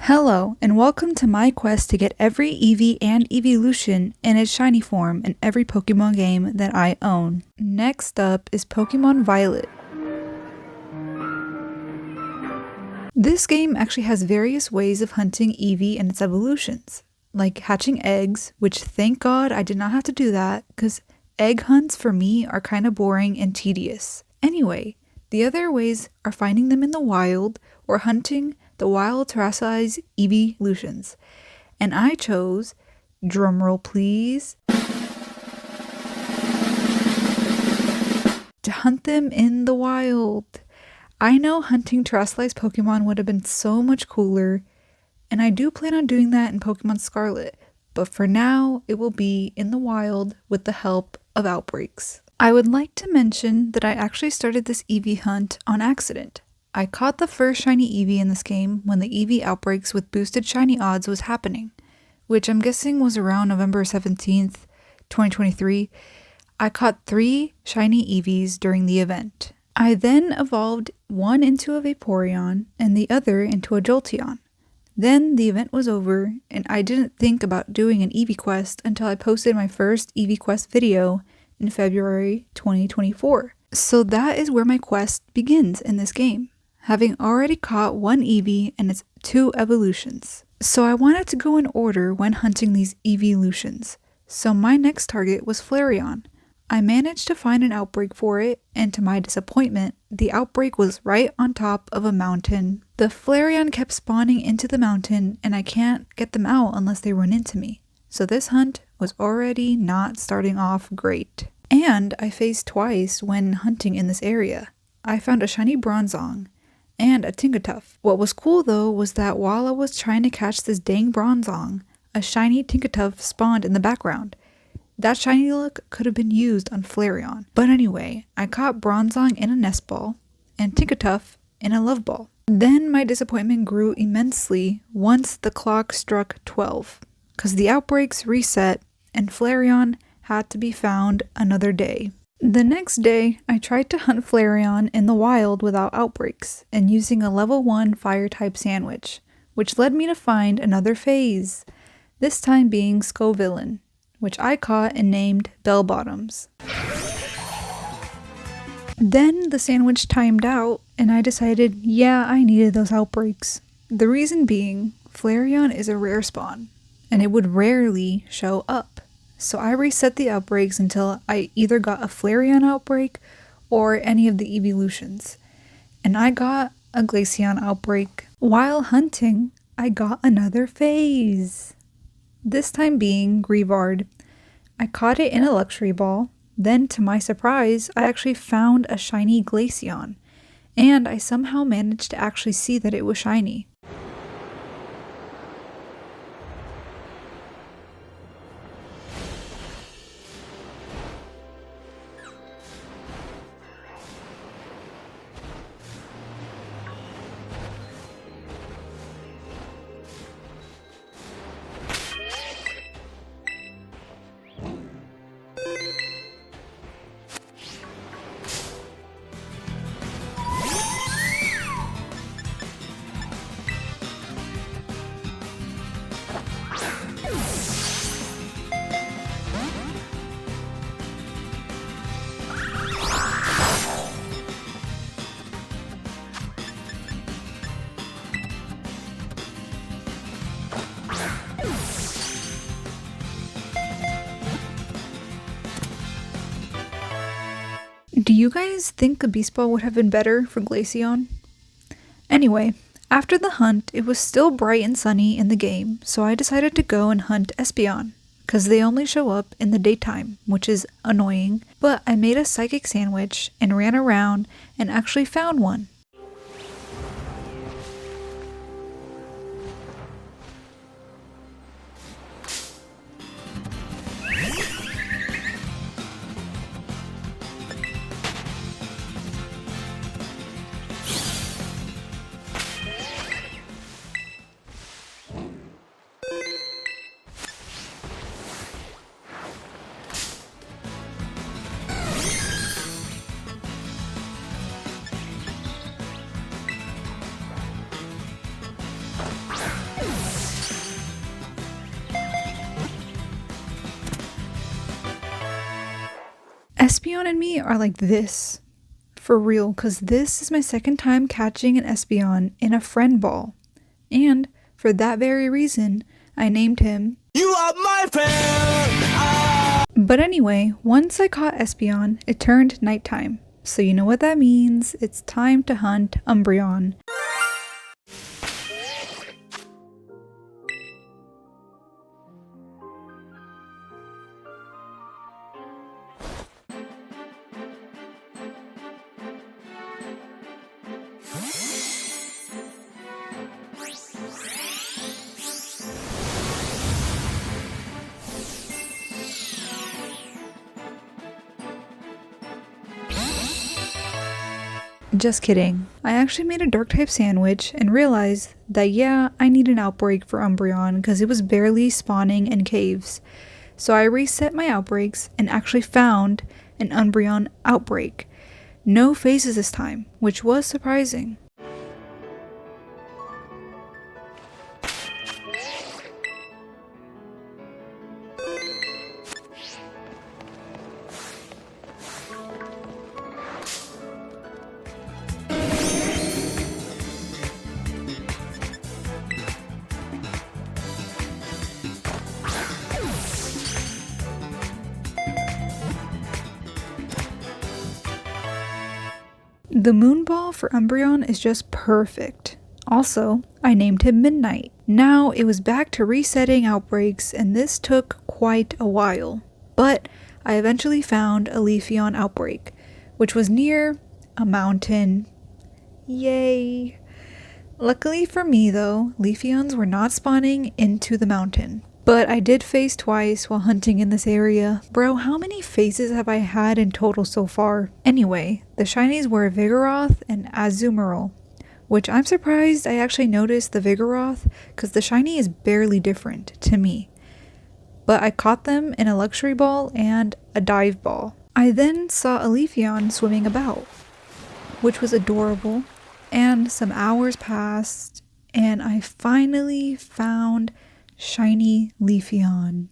Hello, and welcome to my quest to get every Eevee and evolution in its shiny form in every Pokemon game that I own. Next up is Pokemon Violet. This game actually has various ways of hunting Eevee and its evolutions, like hatching eggs, which thank God I did not have to do that, because egg hunts for me are kind of boring and tedious. Anyway, the other ways are finding them in the wild or hunting the wild terrestrialized evolutions, and I chose, drumroll please, to hunt them in the wild. I know hunting terrestrialized Pokemon would have been so much cooler, and I do plan on doing that in Pokemon Scarlet, but for now it will be in the wild with the help of outbreaks. I would like to mention that I actually started this Eevee hunt on accident. I caught the first shiny Eevee in this game when the Eevee outbreaks with boosted shiny odds was happening, which I'm guessing was around November 17th, 2023. I caught 3 shiny Eevees during the event. I then evolved one into a Vaporeon and the other into a Jolteon. Then the event was over and I didn't think about doing an Eevee quest until I posted my first Eevee quest video in February 2024. So that is where my quest begins in this game, having already caught one Eevee and its 2 evolutions. So I wanted to go in order when hunting these evolutions. So my next target was Flareon. I managed to find an outbreak for it, and to my disappointment, the outbreak was right on top of a mountain. The Flareon kept spawning into the mountain, and I can't get them out unless they run into me. So this hunt was already not starting off great. And I faced twice when hunting in this area. I found a shiny Bronzong and a Tinkertuff. What was cool though was that while I was trying to catch this dang Bronzong, a shiny Tinkertuff spawned in the background. That shiny look could have been used on Flareon. But anyway, I caught Bronzong in a nest ball and Tinkertuff in a love ball. Then my disappointment grew immensely once the clock struck 12, because the outbreaks reset and Flareon had to be found another day. The next day, I tried to hunt Flareon in the wild without outbreaks and using a level 1 fire-type sandwich, which led me to find another phase, this time being Scovillain, which I caught and named Bell Bottoms. Then the sandwich timed out and I decided, yeah, I needed those outbreaks. The reason being, Flareon is a rare spawn, and it would rarely show up. So I reset the outbreaks until I either got a Flareon outbreak or any of the evolutions. And I got a Glaceon outbreak. While hunting, I got another phase. This time being Greavard. I caught it in a luxury ball. Then to my surprise, I actually found a Shinyglaceon. And I somehow managed to actually see that it was shiny. Do you guys think a Beast Ball would have been better for Glaceon? Anyway, after the hunt, it was still bright and sunny in the game, so I decided to go and hunt Espeon, because they only show up in the daytime, which is annoying, but I made a psychic sandwich and ran around and actually found one. Espeon and me are like this. For real, because this is my second time catching an Espeon in a friend ball. And for that very reason, I named him You Are My Friend! But anyway, once I caught Espeon, it turned nighttime. So you know what that means, it's time to hunt Umbreon. Just kidding. I actually made a dark type sandwich and realized that yeah, I need an outbreak for Umbreon because it was barely spawning in caves. So I reset my outbreaks and actually found an Umbreon outbreak. No faces this time, which was surprising. The moon ball for Umbreon is just perfect. Also, I named him Midnight. Now it was back to resetting outbreaks and this took quite a while. But I eventually found a Leafeon outbreak, which was near a mountain. Yay! Luckily for me though, Leafeons were not spawning into the mountain. But I did phase twice while hunting in this area. Bro, how many phases have I had in total so far? Anyway, the shinies were Vigoroth and Azumarill, which I'm surprised I actually noticed the Vigoroth because the shiny is barely different to me. But I caught them in a luxury ball and a dive ball. I then saw a Leafeon swimming about, which was adorable, and some hours passed and I finally found Shinyleafeon.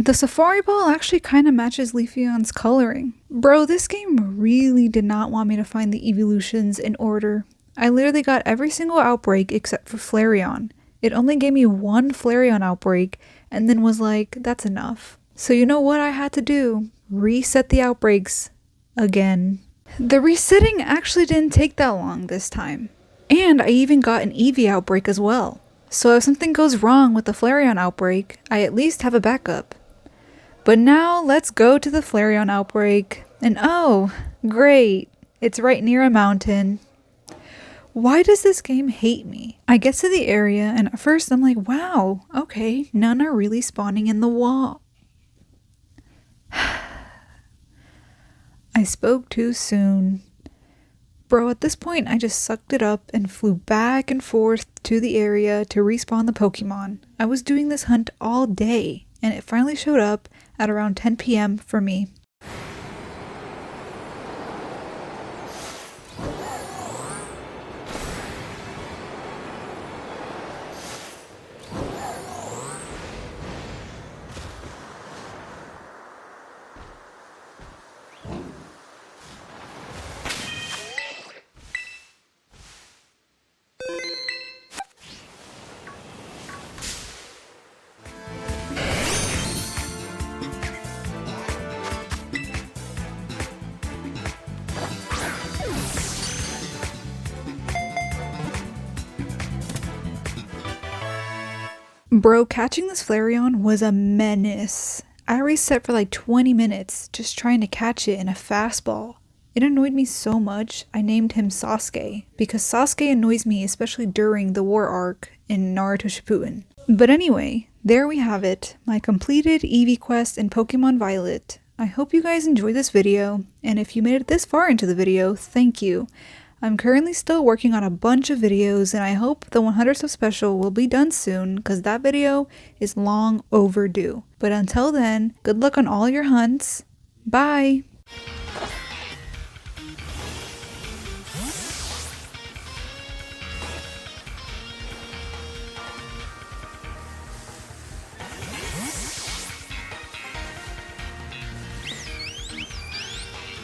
The Safari Ball actually kind of matches Leafeon's coloring. Bro, this game really did not want me to find the evolutions in order. I literally got every single outbreak except for Flareon. It only gave me one Flareon outbreak and then was like, that's enough. So you know what I had to do? Reset the outbreaks again. The resetting actually didn't take that long this time. And I even got an Eevee outbreak as well. So if something goes wrong with the Flareon outbreak, I at least have a backup. But now let's go to the Flareon outbreak. And oh, great, it's right near a mountain. Why does this game hate me? I get to the area and at first I'm like, wow, okay, none are really spawning in the wall. I spoke too soon. Bro, at this point I just sucked it up and flew back and forth to the area to respawn the Pokemon. I was doing this hunt all day and it finally showed up at around 10 p.m. for me. Bro, catching this Flareon was a menace. I reset for like 20 minutes just trying to catch it in a fastball. It annoyed me so much, I named him Sasuke, because Sasuke annoys me especially during the war arc in Naruto Shippuden. But anyway, There we have it, my completed Eevee quest in Pokemon Violet. I hope you guys enjoyed this video, and if you made it this far into the video, thank you. I'm currently still working on a bunch of videos, and I hope the 100 sub special will be done soon, because that video is long overdue. But until then, good luck on all your hunts. Bye!